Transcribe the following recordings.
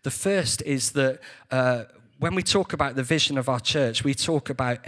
The first is that when we talk about the vision of our church, we talk about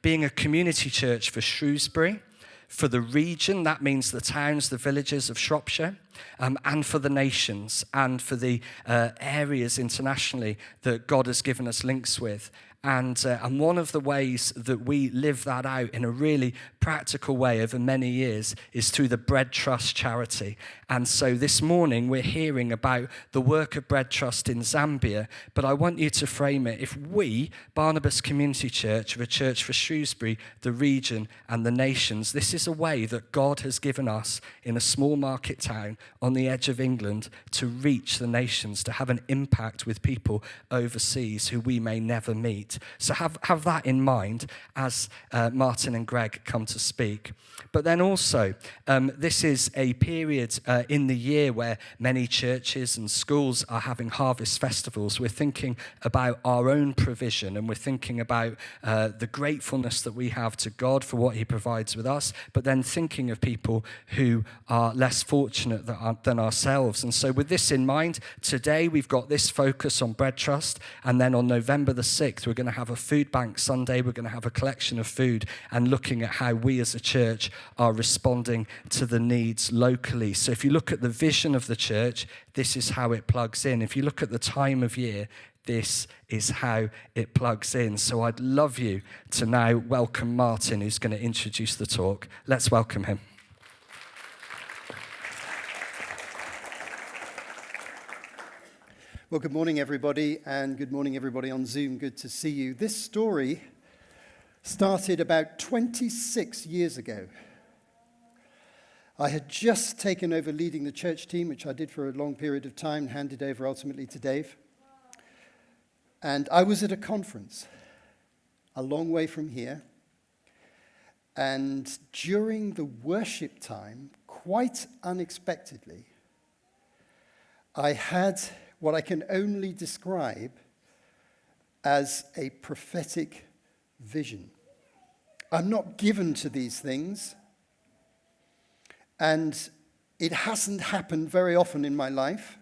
being a community church for Shrewsbury, for the region, that means the towns, the villages of Shropshire, and for the nations, and for the areas internationally that God has given us links with. And one of the ways that we live that out in a really practical way over many years is through the BREADTrust charity. And so this morning we're hearing about the work of BREADTrust in Zambia, but I want you to frame it. If we, Barnabas Community Church, are a church for Shrewsbury, the region and the nations, this is a way that God has given us in a small market town on the edge of England to reach the nations, to have an impact with people overseas who we may never meet. So have that in mind as Martin and Greg come to speak. But then also, this is a period in the year where many churches and schools are having harvest festivals. We're thinking about our own provision, and we're thinking about the gratefulness that we have to God for what he provides with us, but then thinking of people who are less fortunate than ourselves. And so with this in mind, today we've got this focus on BREADTrust, and then on November the 6th, we're going to have a food bank Sunday. We're going to have a collection of food and looking at how we as a church are responding to the needs locally. So if you look at the vision of the church, this is how it plugs in. If you look at the time of year, this is how it plugs in. So I'd love you to now welcome Martin, who's going to introduce the talk. Let's welcome him. Well, good morning, everybody, and good morning, everybody on Zoom. Good to see you. This story started about 26 years ago. I had just taken over leading the church team, which I did for a long period of time, handed over ultimately to Dave. And I was at a conference a long way from here. And during the worship time, quite unexpectedly, I had what I can only describe as a prophetic vision. I'm not given to these things, and it hasn't happened very often in my life.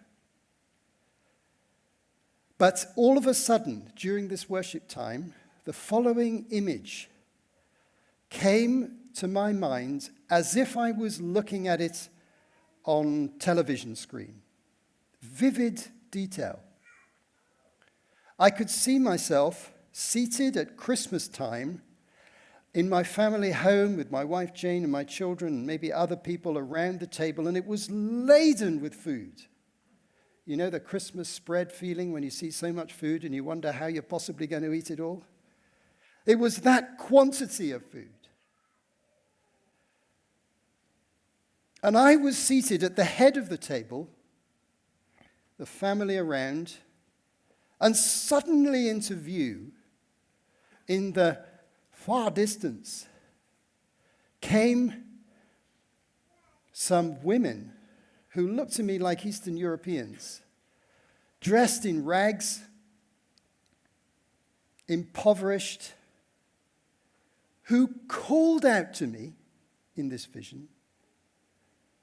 But all of a sudden, during this worship time, the following image came to my mind as if I was looking at it on television screen. Vivid detail. I could see myself seated at Christmas time in my family home with my wife Jane and my children and maybe other people around the table, and it was laden with food. You know the Christmas spread feeling when you see so much food and you wonder how you're possibly going to eat it all? It was that quantity of food. And I was seated at the head of the table, the family around, and suddenly into view, in the far distance, came some women who looked to me like Eastern Europeans, dressed in rags, impoverished, who called out to me in this vision.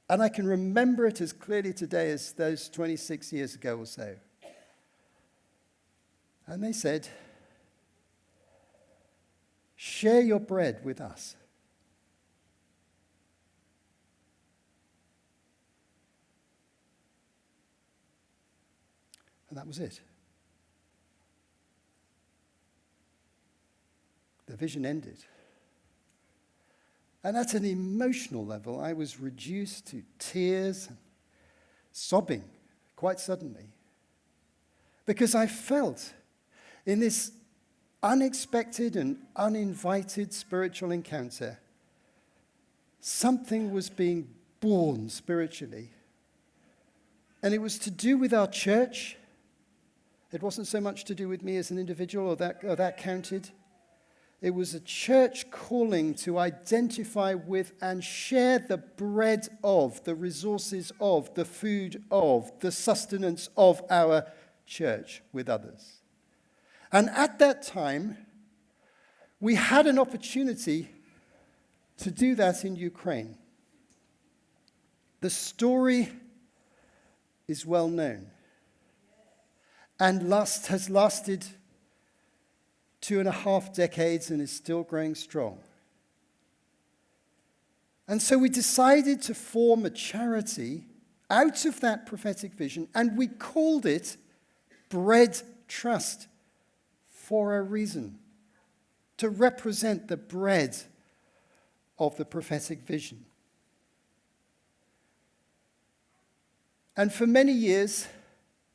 And I can remember it as clearly today as those 26 years ago or so. And they said, "Share your bread with us." And that was it. The vision ended. And at an emotional level, I was reduced to tears, sobbing quite suddenly. Because I felt in this unexpected and uninvited spiritual encounter, something was being born spiritually. And it was to do with our church. It wasn't so much to do with me as an individual, or that counted. It was a church calling to identify with and share the bread of, the resources of, the food of, the sustenance of our church with others. And at that time, we had an opportunity to do that in Ukraine. The story is well known. and has lasted 2.5 decades and is still growing strong. And so we decided to form a charity out of that prophetic vision, and we called it BREADTrust for a reason, to represent the bread of the prophetic vision. And for many years,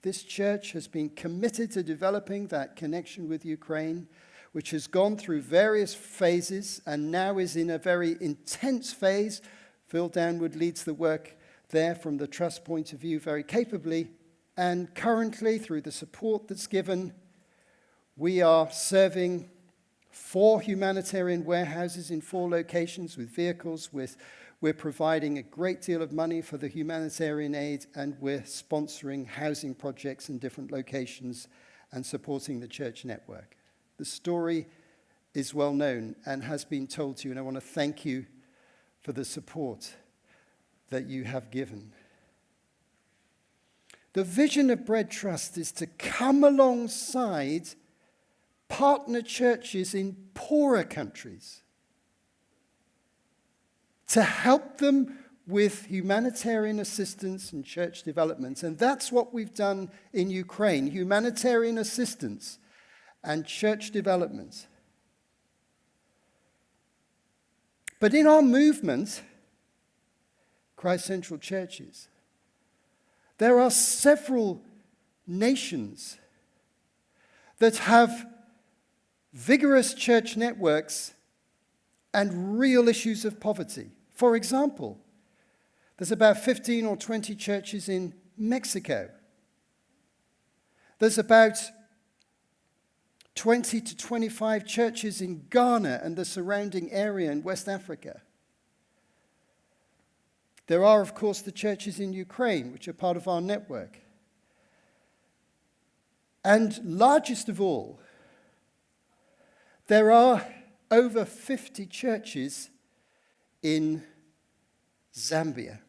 this church has been committed to developing that connection with Ukraine, which has gone through various phases and now is in a very intense phase. Phil Downward leads the work there from the trust point of view very capably. And currently, through the support that's given, we are serving 4 humanitarian warehouses in 4 locations with vehicles. We're providing a great deal of money for the humanitarian aid, and we're sponsoring housing projects in different locations and supporting the church network. The story is well known and has been told to you, and I want to thank you for the support that you have given. The vision of BREADTrust is to come alongside partner churches in poorer countries to help them with humanitarian assistance and church development. And that's what we've done in Ukraine, humanitarian assistance and church development. But in our movement, Christ Central Churches, there are several nations that have vigorous church networks and real issues of poverty. For example, there's about 15 or 20 churches in Mexico. There's about 20 to 25 churches in Ghana and the surrounding area in West Africa. There are, of course, the churches in Ukraine, which are part of our network. And largest of all, there are over 50 churches in Zambia,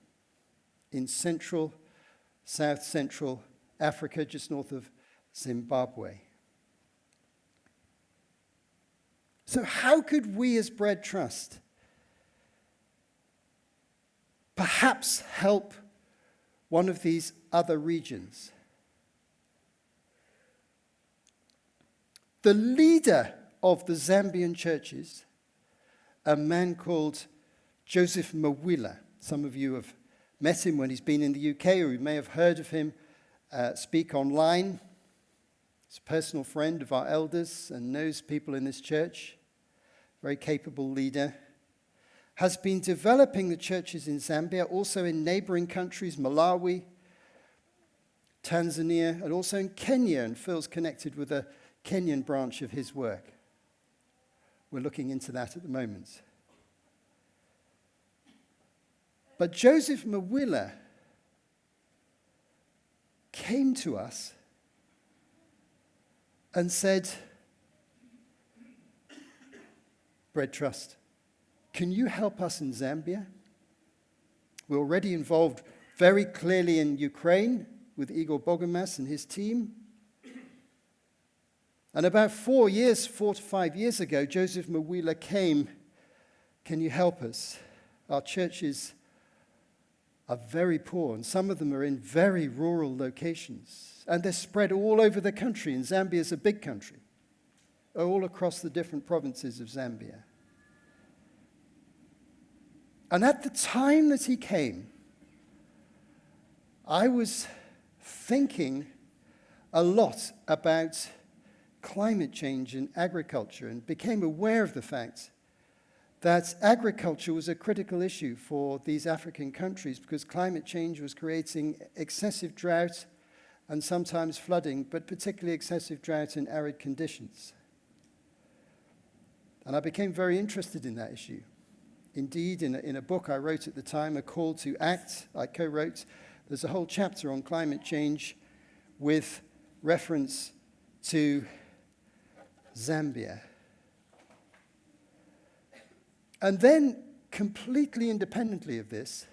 in South Central Africa, just north of Zimbabwe. So how could we as BREADTrust perhaps help one of these other regions? The leader of the Zambian churches, a man called Joseph Mawila. Some of you have met him when he's been in the UK, or you may have heard of him speak online. He's a personal friend of our elders and knows people in this church. Very capable leader. Has been developing the churches in Zambia, also in neighboring countries, Malawi, Tanzania, and also in Kenya. And Phil's connected with a Kenyan branch of his work. We're looking into that at the moment. But Joseph Mawila came to us and said, BREADTrust, can you help us in Zambia? We're already involved very clearly in Ukraine with Igor Bogomas and his team. And about 4 to 5 years ago, Joseph Mawila came, can you help us? Our churches are very poor, and some of them are in very rural locations. And they're spread all over the country, and Zambia is a big country, all across the different provinces of Zambia. And at the time that he came, I was thinking a lot about climate change and agriculture, and became aware of the fact that agriculture was a critical issue for these African countries because climate change was creating excessive drought and sometimes flooding, but particularly excessive drought and arid conditions. And I became very interested in that issue. Indeed, in a book I wrote at the time, A Call to Act, I co-wrote, there's a whole chapter on climate change with reference to Zambia. And then, completely independently of this,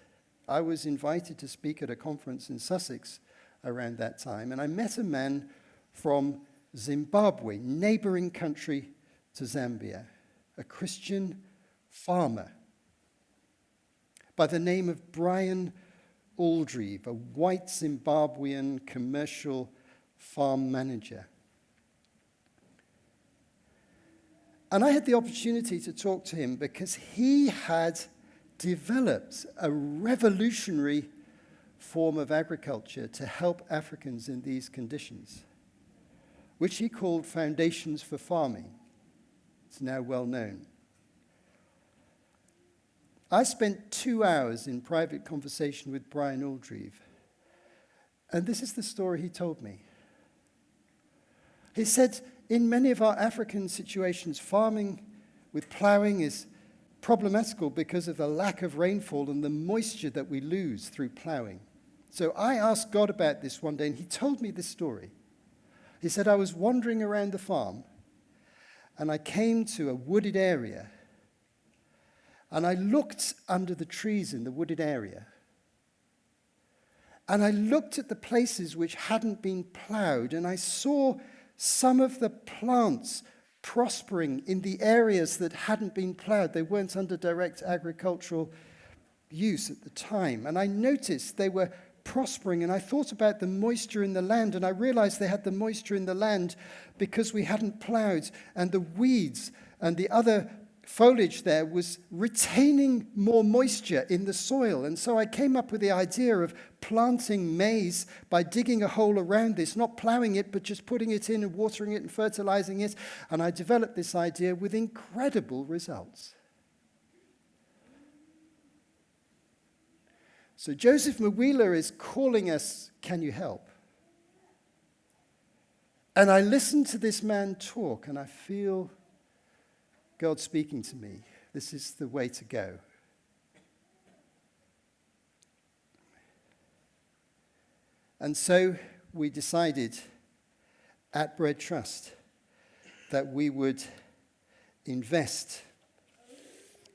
I was invited to speak at a conference in Sussex around that time, and I met a man from Zimbabwe, neighboring country to Zambia, a Christian farmer by the name of Brian Aldrieve, a white Zimbabwean commercial farm manager. And I had the opportunity to talk to him because he had developed a revolutionary form of agriculture to help Africans in these conditions, which he called Foundations for Farming. It's now well known. I spent 2 hours in private conversation with Brian Aldrieve, and this is the story he told me. He said, in many of our African situations, farming with ploughing is problematical because of the lack of rainfall and the moisture that we lose through ploughing. So I asked God about this one day, and he told me this story. He said, I was wandering around the farm, and I came to a wooded area, and I looked under the trees in the wooded area, and I looked at the places which hadn't been ploughed, and I saw some of the plants prospering in the areas that hadn't been ploughed. They weren't under direct agricultural use at the time. And I noticed they were prospering, and I thought about the moisture in the land, and I realized they had the moisture in the land because we hadn't ploughed, and the weeds and the other foliage there was retaining more moisture in the soil. And so I came up with the idea of planting maize by digging a hole around this, not ploughing it, but just putting it in and watering it and fertilizing it. And I developed this idea with incredible results. So Joseph Mwila is calling us, can you help? And I listen to this man talk, and I feel God speaking to me. This is the way to go. And so we decided at BREADTrust that we would invest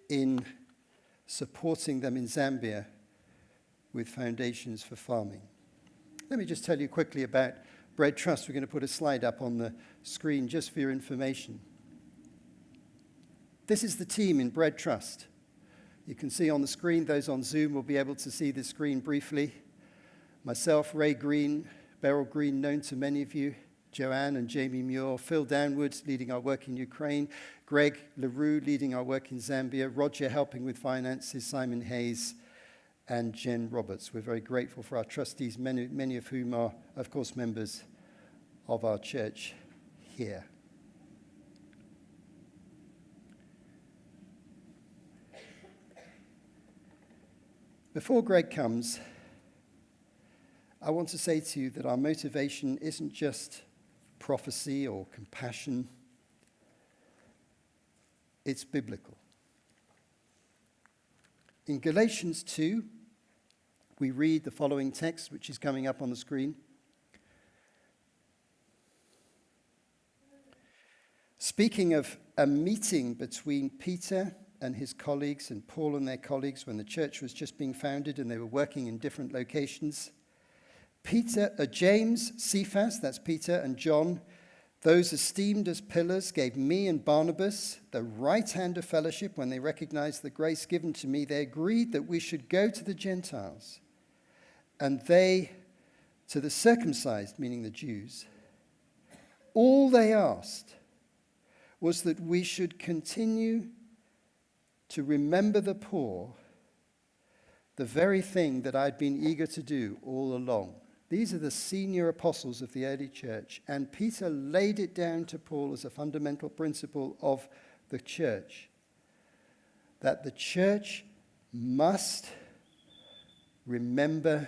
in supporting them in Zambia with Foundations for Farming. Let me just tell you quickly about BREADTrust. We're going to put a slide up on the screen just for your information. This is the team in BREADTrust. You can see on the screen, those on Zoom will be able to see the screen briefly. Myself, Ray Green, Beryl Green, known to many of you, Joanne and Jamie Muir, Phil Downward, leading our work in Ukraine, Greg LaRue, leading our work in Zambia, Roger helping with finances, Simon Hayes, and Jen Roberts. We're very grateful for our trustees, many of whom are, of course, members of our church here. Before Greg comes, I want to say to you that our motivation isn't just prophecy or compassion. It's biblical. In Galatians 2, we read the following text, which is coming up on the screen. Speaking of a meeting between Peter and his colleagues and Paul and their colleagues when the church was just being founded and they were working in different locations, James, Cephas, that's Peter, and John, those esteemed as pillars, gave me and Barnabas the right hand of fellowship when they recognized the grace given to me. They agreed that we should go to the Gentiles, and they to the circumcised, meaning the Jews. All they asked was that we should continue to remember the poor, the very thing that I'd been eager to do all along. These are the senior apostles of the early church, and Peter laid it down to Paul as a fundamental principle of the church, that the church must remember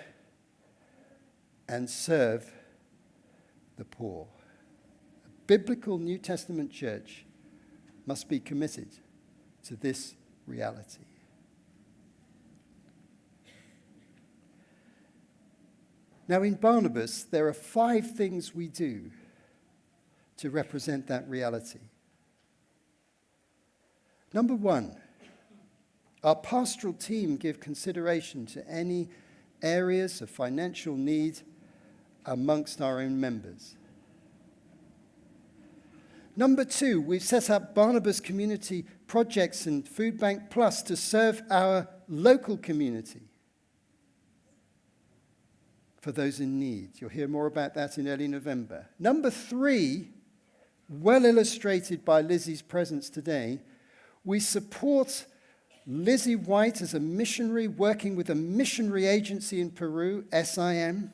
and serve the poor. A biblical New Testament church must be committed to this reality. Now, in Barnabas, there are 5 things we do to represent that reality. Number 1, our pastoral team give consideration to any areas of financial need amongst our own members. Number 2, we've set up Barnabas Community Projects and Food Bank Plus to serve our local community for those in need. You'll hear more about that in early November. Number 3, well illustrated by Lizzie's presence today, we support Lizzie White as a missionary working with a missionary agency in Peru, SIM,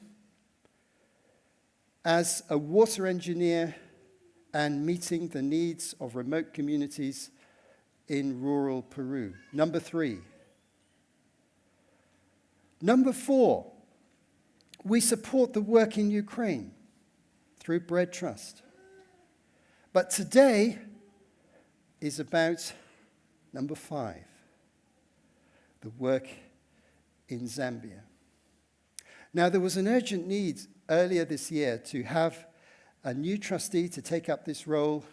as a water engineer and meeting the needs of remote communities in rural Peru. Number 3. Number 4, we support the work in Ukraine through BREADTrust. But today is about number 5, the work in Zambia. Now, there was an urgent need earlier this year to have a new trustee to take up this role,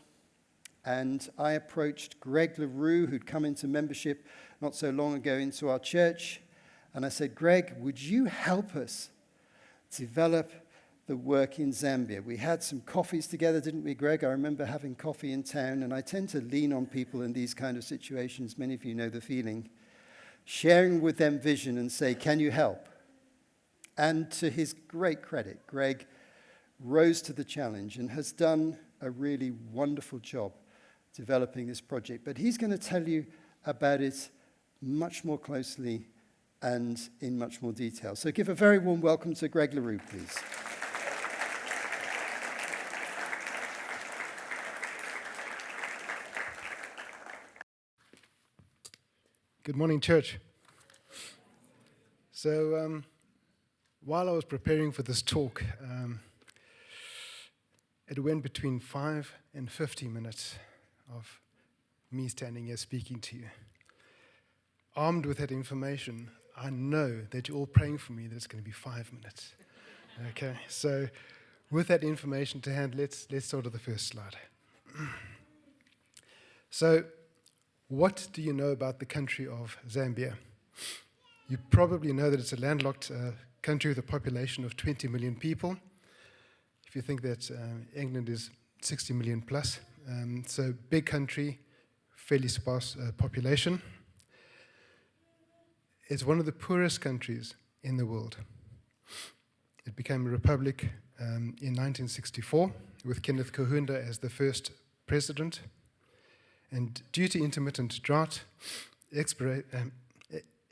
and I approached Greg LaRue, who'd come into membership not so long ago into our church, and I said, Greg, would you help us develop the work in Zambia? We had some coffees together, didn't we, Greg? I remember having coffee in town, and I tend to lean on people in these kind of situations. Many of you know the feeling. Sharing with them vision and say, can you help? And to his great credit, Greg rose to the challenge and has done a really wonderful job developing this project. But he's going to tell you about it much more closely and in much more detail. So give a very warm welcome to Greg LaRue, please. Good morning, church. So while I was preparing for this talk, it went between 5 and 50 minutes of me standing here speaking to you. Armed with that information, I know that you're all praying for me that it's going to be 5 minutes. Okay, so with that information to hand, let's start with the first slide. So, what do you know about the country of Zambia? You probably know that it's a landlocked country with a population of 20 million people. If you think that England is 60 million plus, so big country, fairly sparse population. It's one of the poorest countries in the world. It became a republic in 1964 with Kenneth Kaunda as the first president. And due to intermittent drought,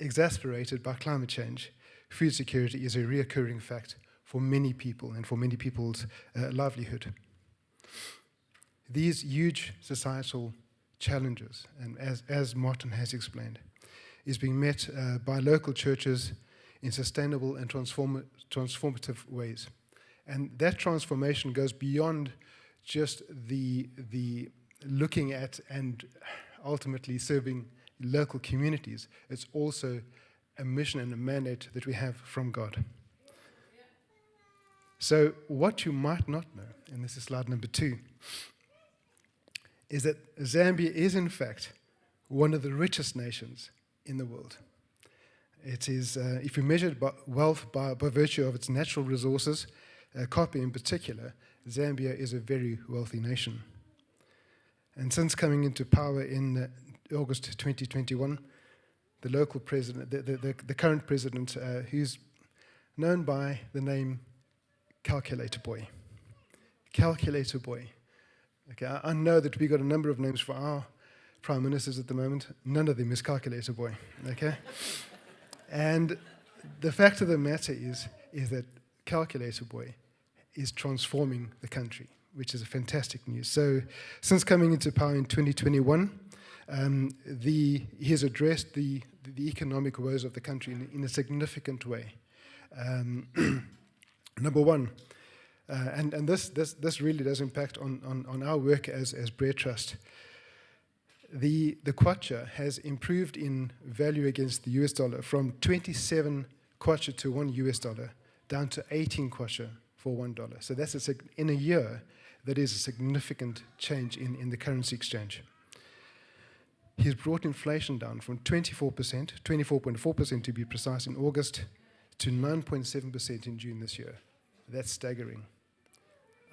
exasperated by climate change, food security is a reoccurring fact for many people and for many people's livelihood. These huge societal challenges, and as Martin has explained, is being met by local churches in sustainable and transformative ways. And that transformation goes beyond just the looking at and ultimately serving local communities. It's also a mission and a mandate that we have from God. So what you might not know, and this is slide number 2, is that Zambia is in fact one of the richest nations in the world. It is, if you measure wealth by virtue of its natural resources, copper in particular, Zambia is a very wealthy nation. And since coming into power in August 2021, the local president, the current president, who's known by the name Calculator Boy. Calculator Boy. Okay, I know that we got a number of names for our prime ministers at the moment. None of them is Calculator Boy. Okay, and the fact of the matter is that Calculator Boy is transforming the country, which is a fantastic news. So, since coming into power in 2021, he has addressed the economic woes of the country in a significant way. Number one, and this really does impact on our work as BREADTrust. The kwacha has improved in value against the US dollar from 27 kwacha to $1 down to 18 kwacha for $1. So that's in a year, that is a significant change in the currency exchange. He's brought inflation down from 24.4% to be precise in August, to 9.7% in June this year. That's staggering.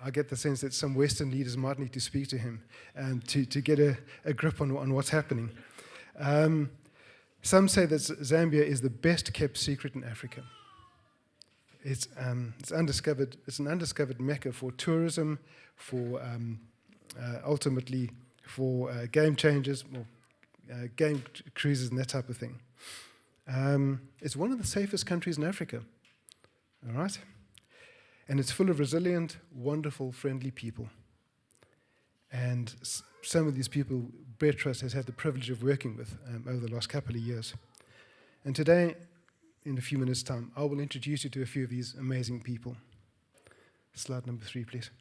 I get the sense that some Western leaders might need to speak to him to get a grip on what's happening. Some say that Zambia is the best kept secret in Africa. It's undiscovered. It's an undiscovered mecca for tourism, for ultimately for game changers, or game cruises and that type of thing. It's one of the safest countries in Africa. All right, and it's full of resilient, wonderful, friendly people. And some of these people, BREADTrust has had the privilege of working with over the last couple of years. And today, in a few minutes' time, I will introduce you to a few of these amazing people. Slide number 3, please.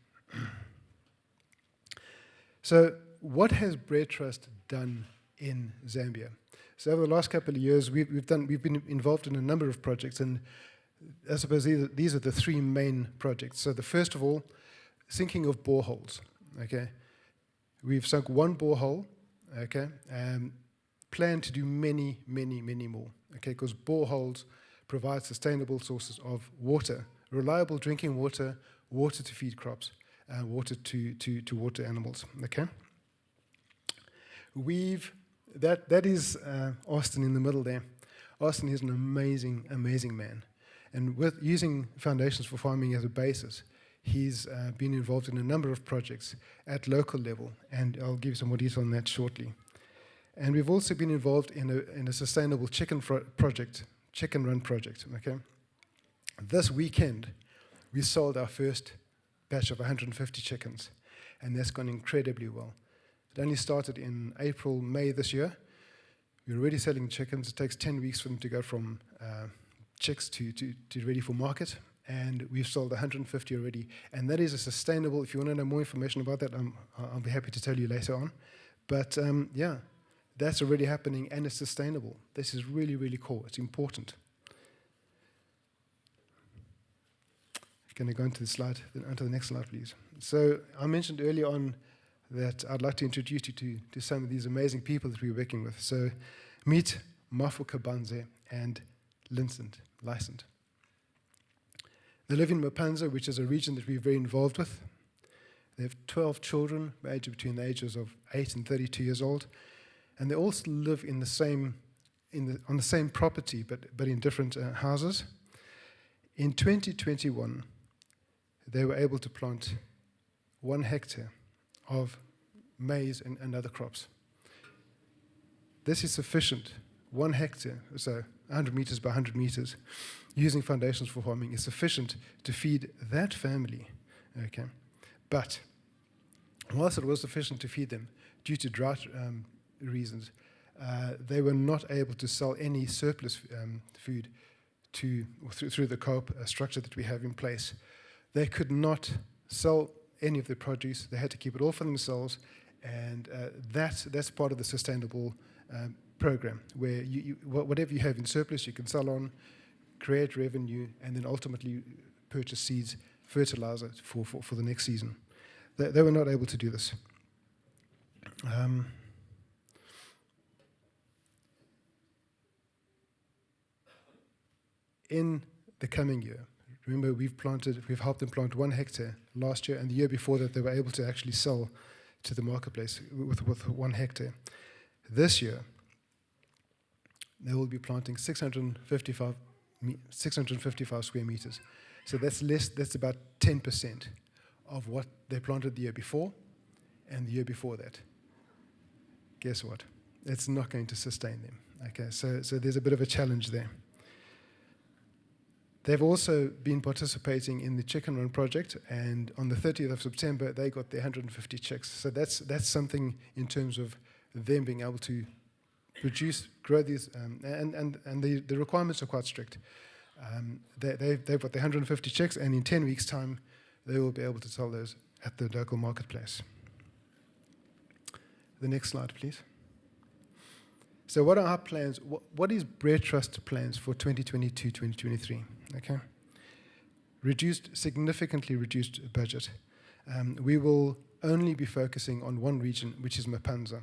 So, what has BREADTrust done in Zambia? So, over the last couple of years, we've been involved in a number of projects, and I suppose these are the 3 main projects. So, the first of all, sinking of boreholes. Okay, we've sunk 1 borehole. Okay, and plan to do many, many, many more. Okay, because boreholes provide sustainable sources of water, reliable drinking water, water to feed crops, water to water animals. Okay, that is Austin in the middle there. Austin is an amazing, amazing man, and with using Foundations for Farming as a basis, he's been involved in a number of projects at local level, and I'll give you some more detail on that shortly. And we've also been involved in a sustainable chicken run project. Okay, this weekend we sold our first batch of 150 chickens, and that's gone incredibly well. It only started in April, May this year. We're already selling chickens. It takes 10 weeks for them to go from chicks to ready for market, and we've sold 150 already. And that is a sustainable. If you want to know more information about that, I'll be happy to tell you later on. But yeah. That's already happening, and it's sustainable. This is really, really cool. It's important. Can I go onto the next slide, please? So I mentioned earlier on that I'd like to introduce you to some of these amazing people that we're working with. So meet Mafu Kabanze and Lysand. They live in Mapanza, which is a region that we're very involved with. They have 12 children, aged between the ages of 8 and 32 years old. And they all live on the same property, but in different houses. In 2021, they were able to plant 1 hectare of maize and other crops. This is sufficient. 1 hectare, so 100 meters by 100 meters, using Foundations for Farming is sufficient to feed that family. Okay, but whilst it was sufficient to feed them, due to drought reasons, they were not able to sell any surplus food through the co-op structure that we have in place. They could not sell any of the produce. They had to keep it all for themselves, and that's part of the sustainable program, where whatever you have in surplus, you can sell on, create revenue, and then ultimately purchase seeds, fertilizer for the next season. They were not able to do this. In the coming year, remember we've helped them plant 1 hectare last year, and the year before that they were able to actually sell to the marketplace with 1 hectare. This year, they will be planting 655 square meters. So that's about 10% of what they planted the year before and the year before that. Guess what? It's not going to sustain them. Okay, so there's a bit of a challenge there. They've also been participating in the Chicken Run project, and on the 30th of September, they got their 150 chicks. So that's something in terms of them being able to grow these, and the requirements are quite strict. They've got the 150 chicks, and in 10 weeks' time, they will be able to sell those at the local marketplace. The next slide, please. So what are our plans? What is BREADTrust plans for 2022-2023? Okay. Significantly reduced budget. We will only be focusing on 1 region, which is Mapanza.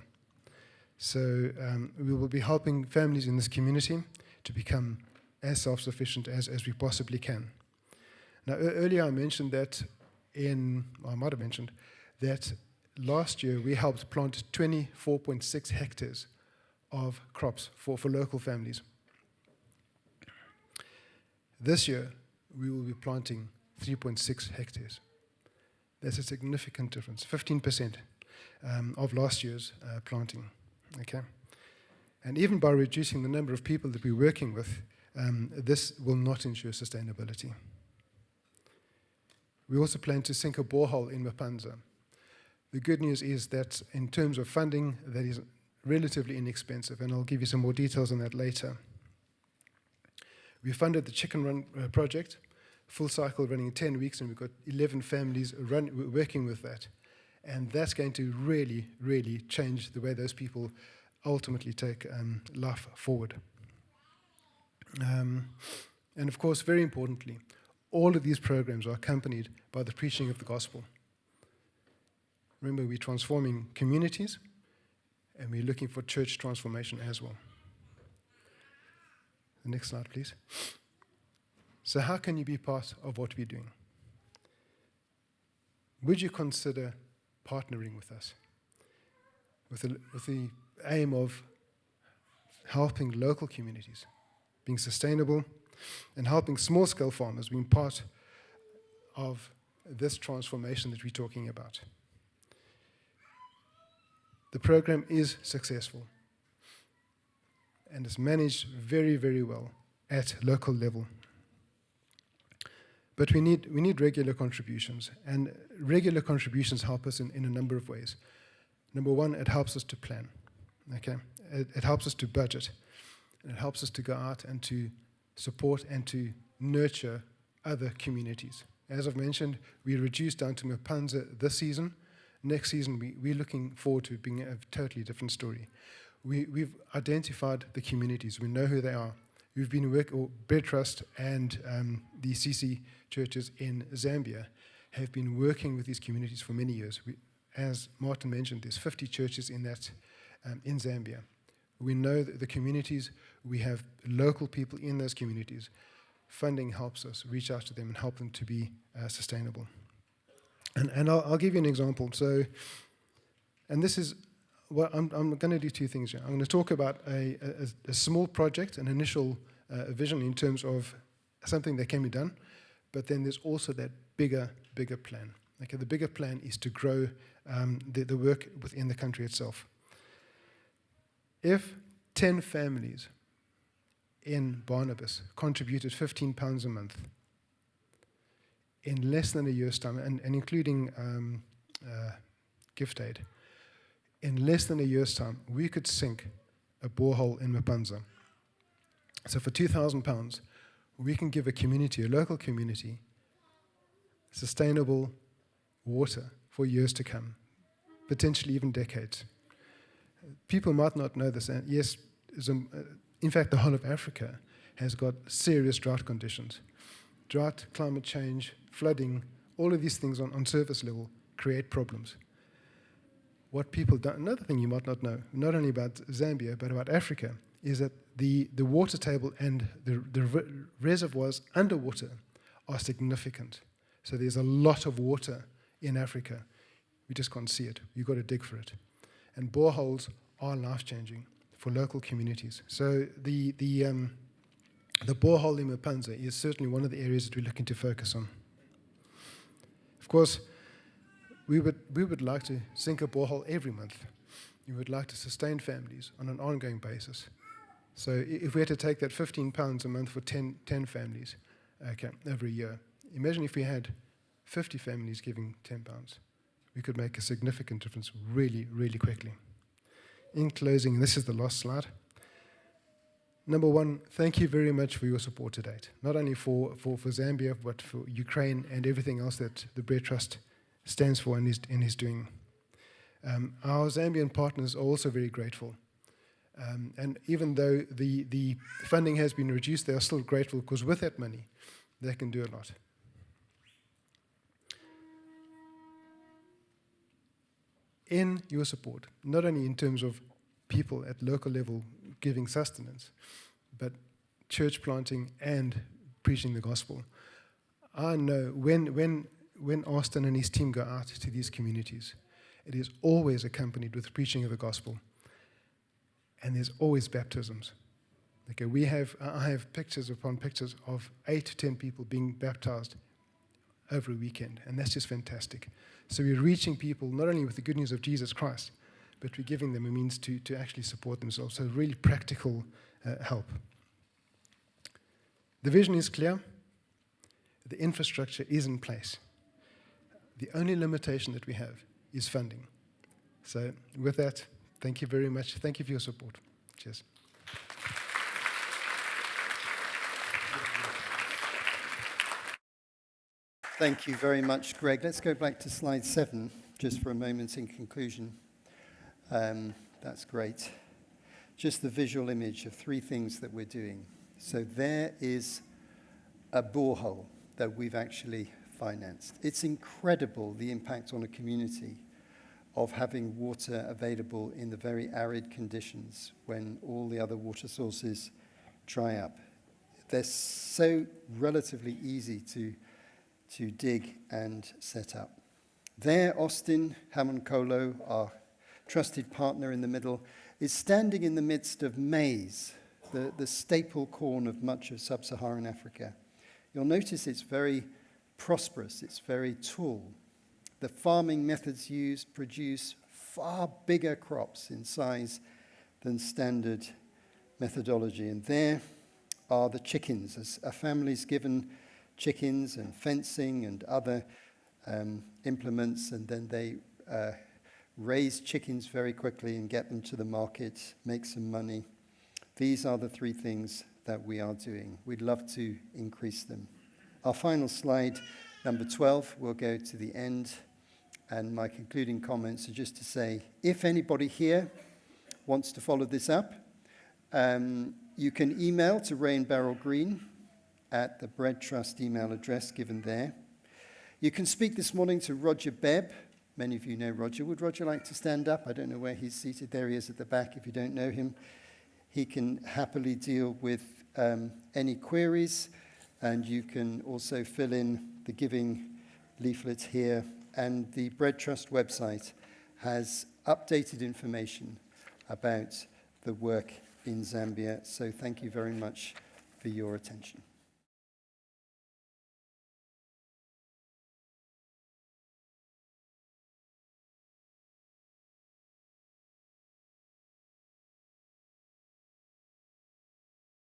So we will be helping families in this community to become as self-sufficient as we possibly can. Now, earlier I mentioned that I might have mentioned, that last year we helped plant 24.6 hectares of crops for local families. This year, we will be planting 3.6 hectares. That's a significant difference, 15% of last year's planting. Okay, and even by reducing the number of people that we're working with, this will not ensure sustainability. We also plan to sink a borehole in Mapanza. The good news is that in terms of funding, that is relatively inexpensive, and I'll give you some more details on that later. We funded the Chicken Run project, full cycle running 10 weeks, and we've got 11 families working with that. And that's going to really, really change the way those people ultimately take life forward. And of course, very importantly, all of these programs are accompanied by the preaching of the gospel. Remember, we're transforming communities, and we're looking for church transformation as well. The next slide, please. So how can you be part of what we're doing? Would you consider partnering with us with the aim of helping local communities, being sustainable, and helping small-scale farmers being part of this transformation that we're talking about? The program is successful and is managed very, very well at local level. But we need regular contributions, and regular contributions help us in a number of ways. Number one, it helps us to plan. Okay, it helps us to budget. It helps us to go out and to support and to nurture other communities. As I've mentioned, we reduced down to Mapanza this season. Next season, we're looking forward to it being a totally different story. We've identified the communities. We know who they are. We've been BREADTrust and the CC churches in Zambia have been working with these communities for many years. As Martin mentioned, there's 50 churches in that in Zambia. We know the communities. We have local people in those communities. Funding helps us reach out to them and help them to be sustainable. And I'll give you an example. So, and this is, well, I'm going to do two things here. I'm going to talk about a small project, an initial vision in terms of something that can be done, but then there's also that bigger plan. Okay, the bigger plan is to grow the work within the country itself. If 10 families in Barnabas contributed £15 a month in less than a year's time, and including gift aid, in less than a year's time, we could sink a borehole in Mapanza. So for £2,000, we can give a community, a local community, sustainable water for years to come, potentially even decades. People might not know this, and yes, in fact, the whole of Africa has got serious drought conditions. Drought, climate change, flooding, all of these things on surface level create problems. What people don't, another thing you might not know, not only about Zambia, but about Africa, is that the water table and the reservoirs underwater are significant. So there's a lot of water in Africa. We just can't see it. You've got to dig for it. And boreholes are life-changing for local communities. So the borehole in Mapanza is certainly one of the areas that we're looking to focus on. Of course, we would like to sink a borehole every month. We would like to sustain families on an ongoing basis. So if we had to take that £15 a month for 10 families, okay, over a year, imagine if we had 50 families giving £10. We could make a significant difference really, really quickly. In closing, this is the last slide. Number one, thank you very much for your support to date, not only for Zambia, but for Ukraine and everything else that the BREADTrust stands for and is doing. Our Zambian partners are also very grateful. And even though the funding has been reduced, they are still grateful because with that money, they can do a lot. In your support, not only in terms of people at local level giving sustenance, but church planting and preaching the gospel. I know when when Austin and his team go out to these communities, it is always accompanied with preaching of the gospel. And there's always baptisms. Okay, I have pictures upon pictures of 8 to 10 people being baptized over a weekend, and that's just fantastic. So we're reaching people not only with the good news of Jesus Christ, but we're giving them a means to actually support themselves. So really practical help. The vision is clear. The infrastructure is in place. The only limitation that we have is funding. So with that, thank you very much. Thank you for your support. Cheers. Thank you very much, Greg. Let's go back to slide 7, just for a moment in conclusion. That's great. Just the visual image of 3 things that we're doing. So there is a borehole that we've actually financed. It's incredible the impact on a community of having water available in the very arid conditions when all the other water sources dry up. They're so relatively easy to dig and set up. There, Austin Hamonkolo, our trusted partner in the middle, is standing in the midst of maize, the staple corn of much of sub-Saharan Africa. You'll notice it's very prosperous, it's very tall. The farming methods used produce far bigger crops in size than standard methodology. And there are the chickens, as a family's given chickens and fencing and other implements, and then they raise chickens very quickly and get them to the market, make some money. These are the 3 things that we are doing. We'd love to increase them. Our final slide, number 12, we'll go to the end, and my concluding comments are just to say, if anybody here wants to follow this up, you can email to Ray and Beryl Green at the BREADTrust email address given there. You can speak this morning to Roger Bebb. Many of you know Roger. Would Roger like to stand up? I don't know where he's seated. There he is at the back if you don't know him. He can happily deal with any queries, and you can also fill in the giving leaflet here. And the BREADTrust website has updated information about the work in Zambia. So thank you very much for your attention.